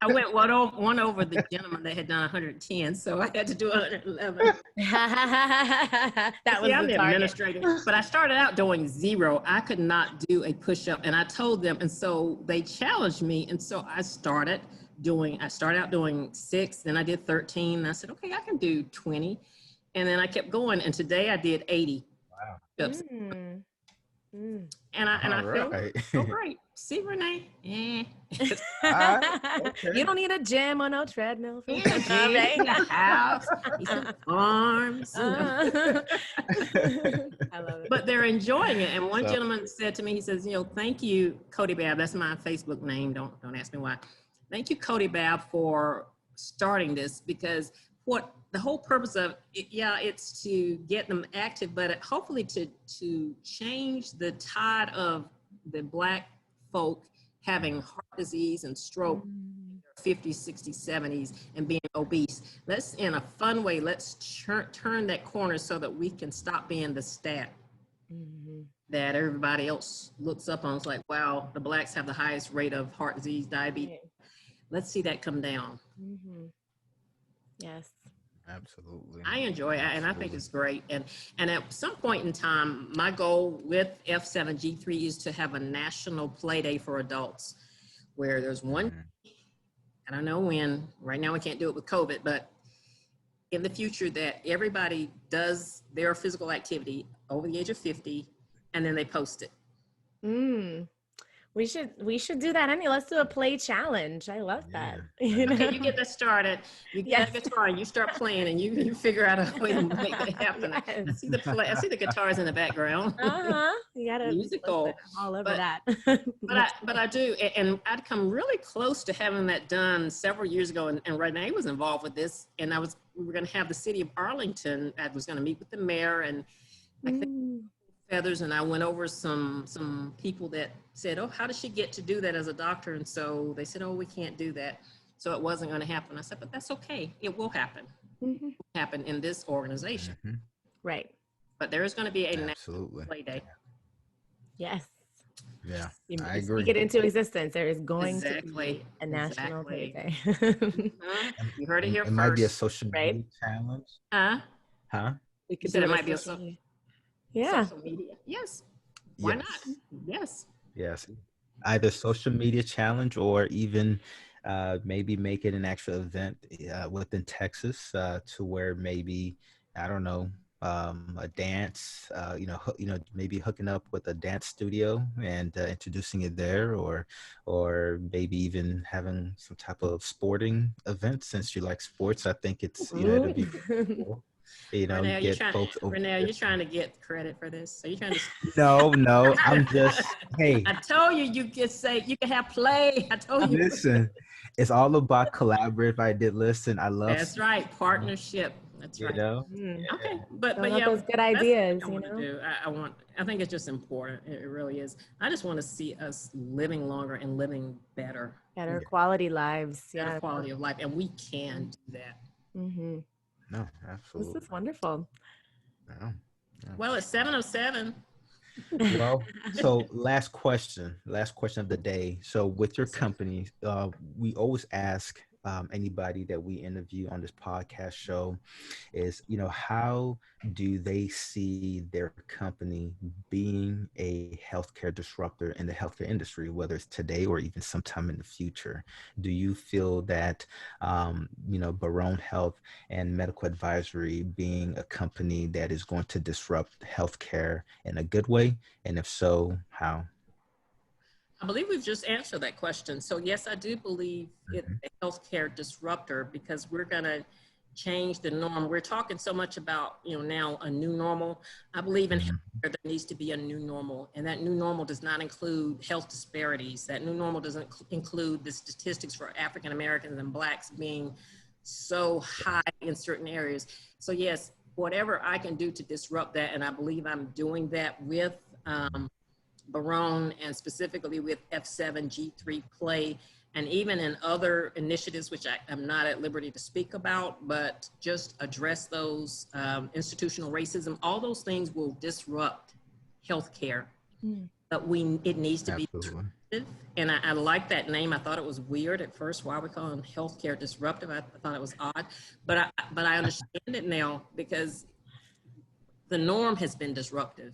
went one over the gentleman that had done 110, so I had to do 111. That was I'm the the target. administrator, but I started out doing 0. I could not do a push-up, and I told them, and so they challenged me, and so I started out doing 6, then I did 13, and I said, okay, I can do 20. And then I kept going, and today I did 80. Wow. And I feel so great. See, Rene? Okay. You don't need a gym or no treadmill. For the house, arms. I love it. But they're enjoying it. And one gentleman said to me, he says, thank you, Cody Babb. That's my Facebook name. Don't ask me why. Thank you, Cody Babb, for starting this, because what the whole purpose of it, it's to get them active, but hopefully to change the tide of the Black folk having heart disease and stroke in their 50s, 60s, 70s, and being obese. Let's, in a fun way, let's turn that corner so that we can stop being the stat that everybody else looks up on. It's like, wow, the Blacks have the highest rate of heart disease, diabetes. Let's see that come down. Yes. Absolutely. I enjoy it, and I think it's great. And at some point in time, my goal with F7G3 is to have a national play day for adults, where there's one, I don't know when, right now we can't do it with COVID, but in the future that everybody does their physical activity over the age of 50, and then they post it. We should do that. Let's do a play challenge. I love that. Okay, you get that started. You get a guitar and you start playing, and you figure out a way to make that happen. I see the guitars in the background. You gotta musical all over that. but I do, and I'd come really close to having that done several years ago, and Rene was involved with this, and we were going to have the city of Arlington. I was going to meet with the mayor, and I think feathers, and I went over some people that said, oh, how does she get to do that as a doctor? And so they said, oh, we can't do that. So it wasn't going to happen. I said, but that's okay. It will happen. It will happen in this organization. Right. But there is going to be a national play day. Yes. Yeah, I agree. Speak it into existence. There is going to be a national play day. You heard it here first. It might be a social media challenge. We could say it might be a social media. Yes. Why not? Yes. Either social media challenge, or even maybe make it an actual event within Texas to where maybe, I don't know, a dance, maybe hooking up with a dance studio and introducing it there, or maybe even having some type of sporting event. Since you like sports, I think it's, it'll be cool. Rene, get folks over. Rene, are you trying to get credit for this? Are you trying to? No, I'm just, hey. I told you, you can have play. I told you. Listen, it's all about collaborative. I did listen. I love. That's right, partnership. That's right. Okay, but those good ideas. I think it's just important. It really is. I just want to see us living longer and living better. Better quality lives. Better quality of life, and we can do that. No, absolutely. This is wonderful. No. Well, it's 7:07. Well, so last question of the day. So with your company, we always ask anybody that we interview on this podcast show is, how do they see their company being a healthcare disruptor in the healthcare industry, whether it's today or even sometime in the future? Do you feel that, Barone Health and Medical Advisory being a company that is going to disrupt healthcare in a good way? And if so, how? I believe we've just answered that question. So yes, I do believe it's a healthcare disruptor because we're going to change the norm. We're talking so much about, now a new normal. I believe in healthcare there needs to be a new normal, and that new normal does not include health disparities. That new normal doesn't include the statistics for African Americans and Blacks being so high in certain areas. So yes, whatever I can do to disrupt that, and I believe I'm doing that with Barone and specifically with F7G3 Play, and even in other initiatives, which I am not at liberty to speak about, but just address those, institutional racism, all those things will disrupt healthcare. But it needs to be disruptive. And I like that name. I thought it was weird at first. Why we call them healthcare disruptive? I thought it was odd, but I understand it now because the norm has been disruptive.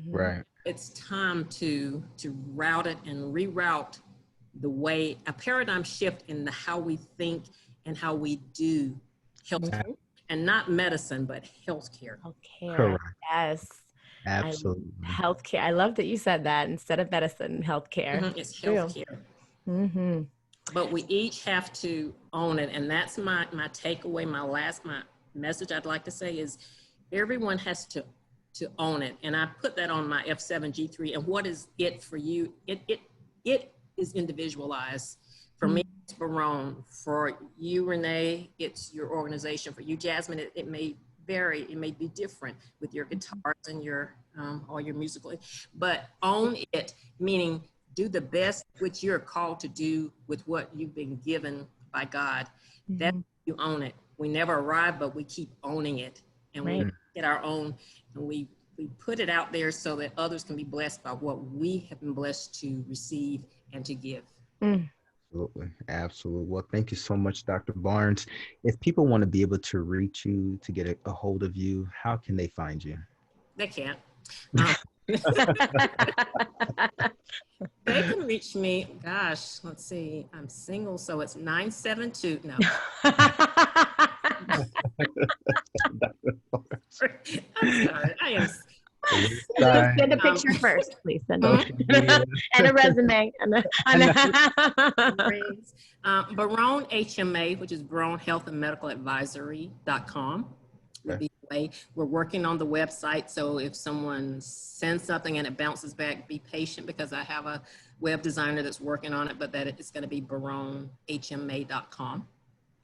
Right. It's time to route it and reroute the way, a paradigm shift in how we think and how we do healthcare, and not medicine, but healthcare. Healthcare. Correct. Yes. Absolutely. Healthcare. I love that you said that instead of medicine, healthcare. It's healthcare. But we each have to own it. And that's my takeaway. My message I'd like to say is everyone has to own it. And I put that on my F7G3. And what is it for you? It is individualized. For me, it's Barone. For you, Rene, it's your organization. For you, Jasmine, it may vary. It may be different with your guitars and your all your musical. But own it, meaning do the best which you're called to do with what you've been given by God. That you own it. We never arrive, but we keep owning it. And we get our own, and we put it out there so that others can be blessed by what we have been blessed to receive and to give. Absolutely. Well, thank you so much, Dr. Barnes. If people want to be able to reach you, to get a hold of you, how can they find you? They can't. They can reach me, gosh, let's see, I'm single, so it's 972, no. I'm sorry, I am. Send a picture first, please. Send and a resume. Barone HMA, which is Barone Health and Medical Advisory.com. We're working on the website, so if someone sends something and it bounces back, be patient because I have a web designer that's working on it, but that it's going to be baronehma.com.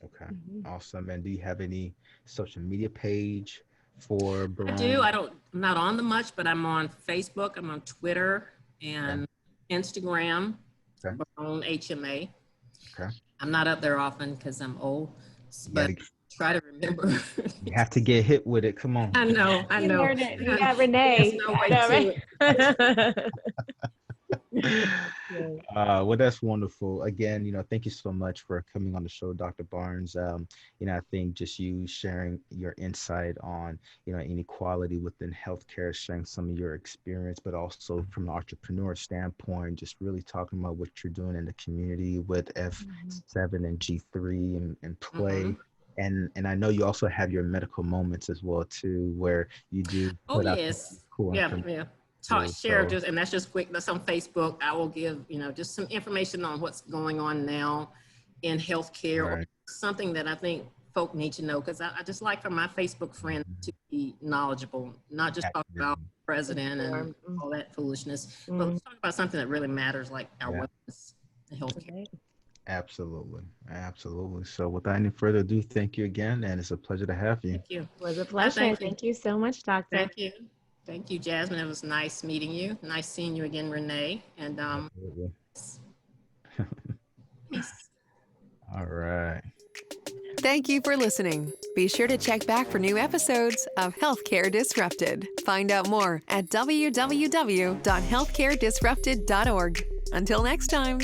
Okay, awesome. And do you have any social media page for Barone? I do. I'm not on them much, but I'm on Facebook, I'm on Twitter and Instagram, Barone HMA. Okay. I'm not up there often because I'm old, but try to remember. You have to get hit with it. Come on. I know. You got Rene. Well, that's wonderful. Again, thank you so much for coming on the show, Dr. Barnes. I think just you sharing your insight on, inequality within healthcare, sharing some of your experience, but also from an entrepreneur standpoint, just really talking about what you're doing in the community with F7 and G3 and Play. And I know you also have your medical moments as well too, where you do put out cool information. And that's just quick. That's on Facebook. I will give, just some information on what's going on now in healthcare, or something that I think folk need to know. Because I just like for my Facebook friends to be knowledgeable, not just talk about the president and all that foolishness, but let's talk about something that really matters, like our wellness and healthcare. Absolutely. So without any further ado, thank you again. And it's a pleasure to have you. Thank you. It was a pleasure. Thank you so much, Doctor. Thank you. Thank you, Jasmine. It was nice meeting you. Nice seeing you again, Rene. And peace. All right. Thank you for listening. Be sure to check back for new episodes of Healthcare Disrupted. Find out more at www.healthcaredisrupted.org. Until next time.